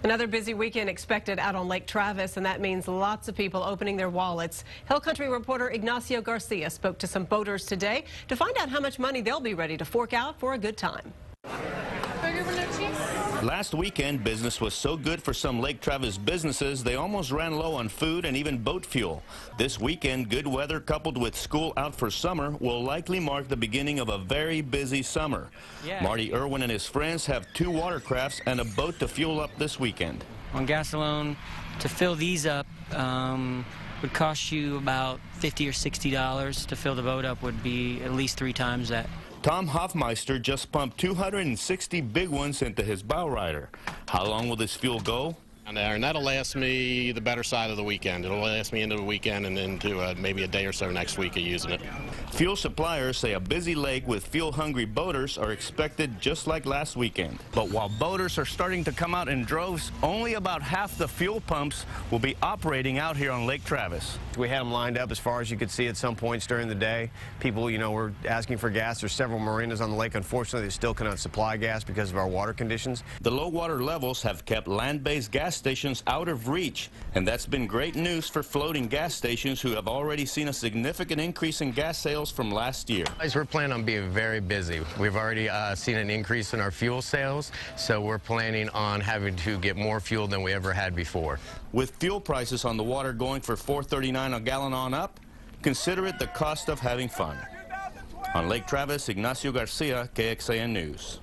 Another busy weekend expected out on Lake Travis, and that means lots of people opening their wallets. Hill Country reporter Ignacio Garcia spoke to some boaters today to find out how much money they'll be ready to fork out for a good time. Last weekend, business was so good for some Lake Travis businesses, they almost ran low on food and even boat fuel. This weekend, good weather coupled with school out for summer will likely mark the beginning of a very busy summer. Marty Irwin and his friends have 2 watercrafts and a boat to fuel up this weekend. On gas alone, to fill these up would cost you about $50 or $60. To fill the boat up would be at least 3 times that. Tom Hoffmeister just pumped 260 big ones into his bow rider. How long will this fuel go? And that'll last me the better side of the weekend. It'll last me into the weekend and into maybe a day or so next week of using it. Fuel suppliers say a busy lake with fuel-hungry boaters are expected just like last weekend. But while boaters are starting to come out in droves, only about half the fuel pumps will be operating out here on Lake Travis. We had them lined up as far as you could see at some points during the day. People, were asking for gas. There's several marinas on the lake. Unfortunately, they still cannot supply gas because of our water conditions. The low water levels have kept land-based gas stations out of reach, and that's been great news for floating gas stations who have already seen a significant increase in gas sales from last year. We're planning on being very busy. We've already seen an increase in our fuel sales, so we're planning on having to get more fuel than we ever had before. With fuel prices on the water going for $4.39 a gallon on up, consider it the cost of having fun. On Lake Travis, Ignacio Garcia, KXAN News.